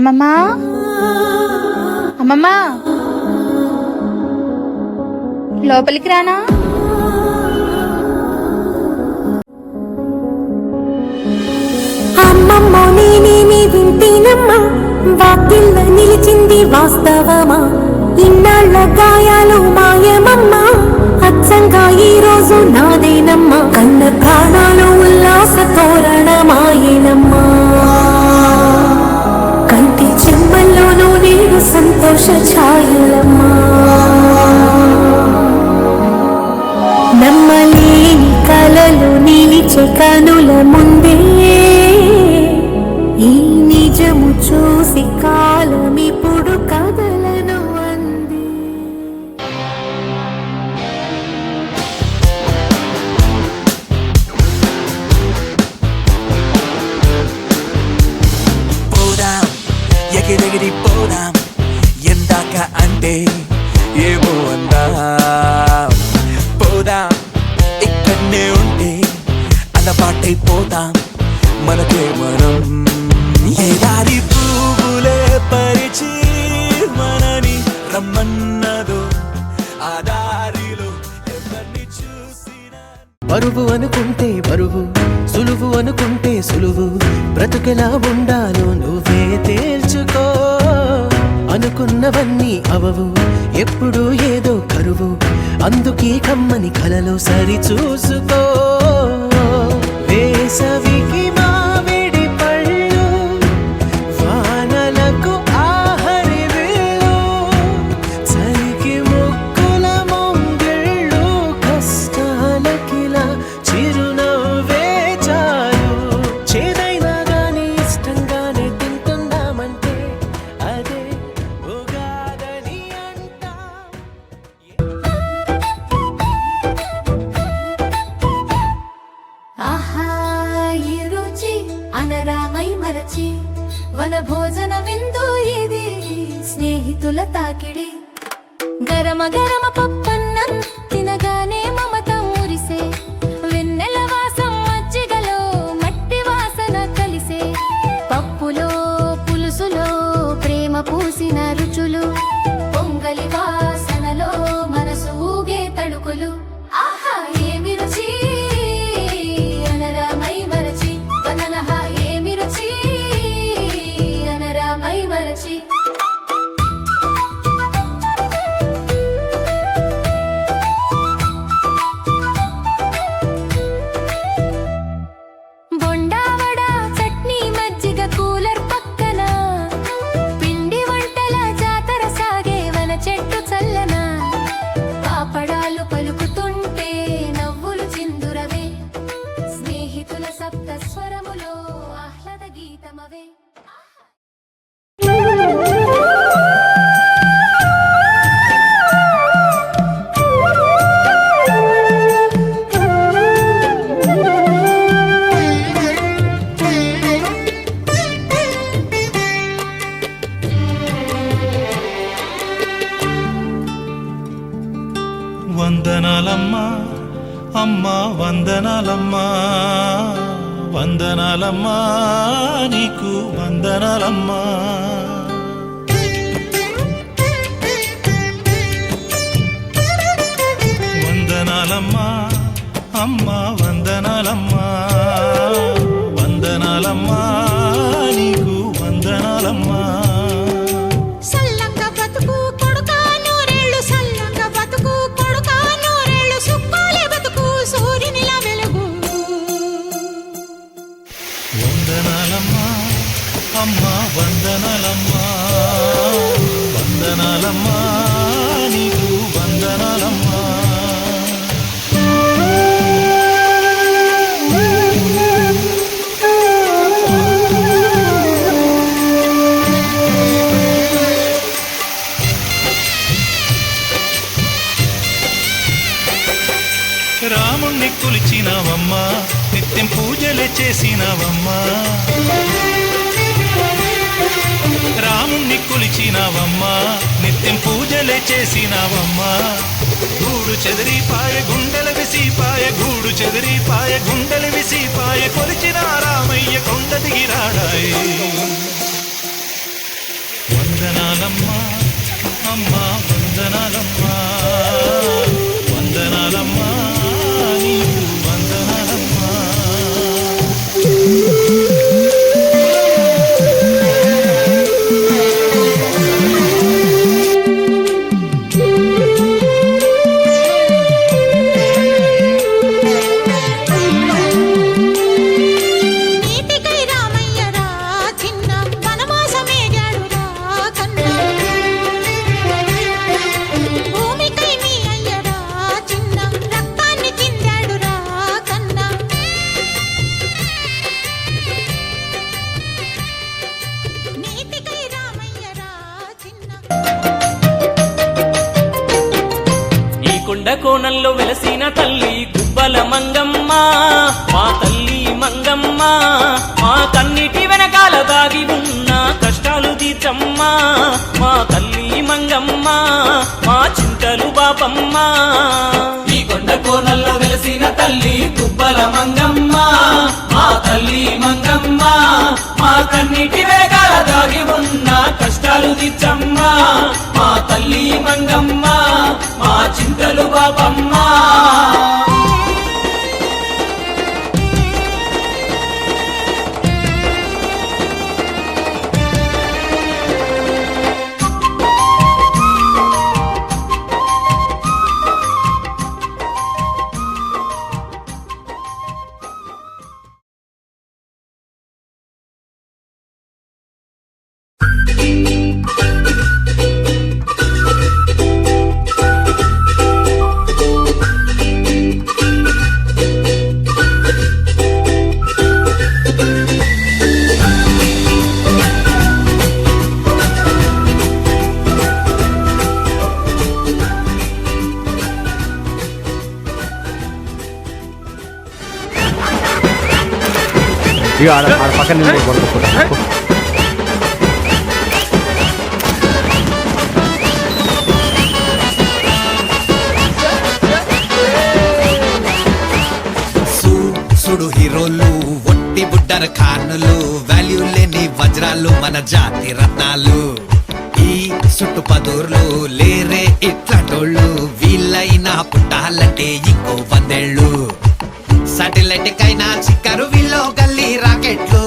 అమ్మమ్మా అమ్మమ్మా లోపలికి రానా? అమ్మమ్మో నేనేమి వింటేనమ్మా, వాకిల్లో నిలిచింది వాస్తవమా? ఇన్నాళ్ళ గాయాలు మాయమమ్మా, అచ్చంగా ఈ రోజు నాదేనమ్మా. కన్న ప్రాణాలు ఉల్లాస తోరణమాయేనమ్మా, కంటి చెమ్మల్లోనూ నేను సంతోష ఛాయలమ్మా. నమ్మలేని కలలు నిలిచే కనుల ముందే ఈ నిజము చూసి కాలమిప్పుడు కదలను అంది. పోదాం ఎగిరెగిరి పోదాం, ఎందాక అంటే ఏమో అందా. పోదాం ఇక్కడనే ఉంటే అలవాటైపోతాం మనకే మనం. ఏ దారి పువ్వులే పరిచి మనని రమ్మన్నదో, ఆ దారిలో ఎవరిని చూసినా. బరువు అనుకుంటే బరువు, సులువు అనుకుంటే సులువు, బ్రతుకెలా ఉండాలో నువ్వే తేల్చుకో. అనుకున్నవన్నీ అవవు, ఎప్పుడు ఏదో కరువు, అందుకే కమ్మని కలలో సరి చూసుకో. వేసవికి మామిడి పళ్ళు, వానలకు ఆహరి వేలు, చలికి ముక్కుల మొంగిళ్ళు, కష్టాలకిలా చిరునవ్వే చాలు. చేదైనా గానీ ఇష్టంగానే తింటున్నామంటే అదే ఉగాదని అంటా. ఆహా ఈ రుచి అనరామై మరచి, వన భోజన విందు ఇది, స్నేహితుల తాకిడి. గరమ గరమ పప్పన్నం తినగానే మమత మురిసే, వెన్నెల వాసం మజ్జిగలో మట్టి వాసన కలిసే, పప్పులో పులుసులో ప్రేమ పూసిన రుచులు, పొంగలి వాసనలో మనసు ఊగే తడుకులు. ఆహా ఏమి రుచి అనరామై మరచి, వననహ ఏమి రుచి అనరామై మరచి. బొండావడ చట్నీ మజ్జిగ కూలర్ పక్కన, పిండి వంటల జాతర సాగే వన చెట్టు చల్లన, పాపడాలు పలుకుతుంటే నవ్వులు చిందురవే, స్నేహితుల సప్త స్వరములో ఆహ్లాద గీతమవే. వందనాలమ్మా అమ్మా, వందనాలమ్మా, వందనాలమ్మా, నీకు వందనాలమ్మా. వందనాలమ్మా అమ్మా, వందనాలమ్మా, వందనాలమ్మా, నీకు వందనాలమ్మా. సల్లంగా బతుకు కొడుకా నూరేళ్ళు, సల్లంగా బతుకు కొడుకా నూరేళ్ళు, సుక్కాలే బతుకు సూర్యునిలా వెలుగు. వందనాలమ్మా అమ్మా, వందనాలమ్మా, వందనాలమ్మా, నీకు వందనాలమ్మా. రాముణ్ణి కొలిచినావమ్మా, నిత్యం పూజలే చేసినావమ్మా. రాముణ్ణి కొలిచినావమ్మా, నిత్యం పూజలే చేసినావమ్మా. గూడు చెదిరిపాయ గుండెల విసిపాయ, గూడు చెదిరిపాయ గుండెల విసిపాయ, కొలిచిన రామయ్య కొండ దిగిరాడాయే. కొండ కోణంలో వెలసిన తల్లి గుబ్బల మంగమ్మ మా తల్లి మంగమ్మ మా కన్నిటి వెనకాల దాగి ఉన్న కష్టాలు తీర్చమ్మ మా తల్లి మంగమ్మ మా చింతలు బాపమ్మ ఈ కొండ కోణంలో వెలసిన తల్లి గుబ్బల మంగమ్మ మా తల్లి మంగమ్మ మా కన్నిటి వెనకాల దాగి ఉన్న కష్టాలు తీర్చమ్మ మా తల్లి మంగమ్మ మా చింతలు బాపమ్మ ఇక ఆడ పక్కన నిలబడి కొడుకుంటా సుడు హీరోలు ఒట్టి బుడ్డర ఖానులు వాల్యూ లేని వజ్రాలు మన జాతి రత్నాలు ఈ సుట్టు పదూర్లు లేరే ఇట్లాటోళ్ళు వీళ్ళైనా పుట్టాలంటే ఇంకో 100 ఏళ్ళు సాటిలైట్ కైనా చిక్కరు వీళ్ళు గల్లీ రాకెట్లు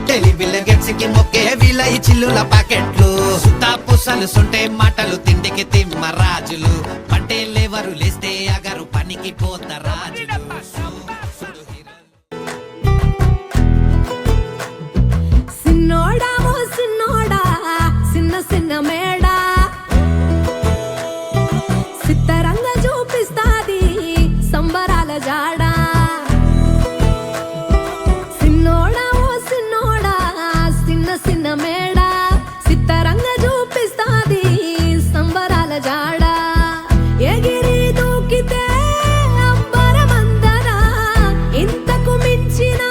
టెలివిజన్ గెట్స్ కి మొక్కే వీళ్ళ ఈ చిల్లుల ప్యాకెట్లు సుతా పుసలు సొంటే మాటలు తిండికి తిమ్మ రాజులు పంటే లేవరు లేస్తే అగరు పనికి పోత రాజులు సిన్నోడా ఓ సిన్నోడా సిన్న సిన్న మేడా సిత్తరంగ చూపిస్తాది సంబరాల జాడా సిన్నోడా ఓ సిన్నోడా సిన్న సిన్న మేడా సిత్తరంగ చూపిస్తాది సంబరాల జాడా ఎగిరి దూకితే అంబరమందరా ఇంతకు మించిన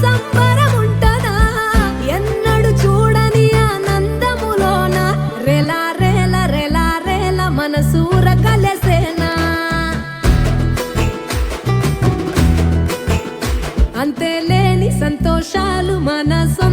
సంబరం ఉంటదా ఎన్నడు చూడని ఆనందములోన రెలా రేల రెలా రేల మనసూర కలసేనా అంతే లేని సంతోషాలు మనసు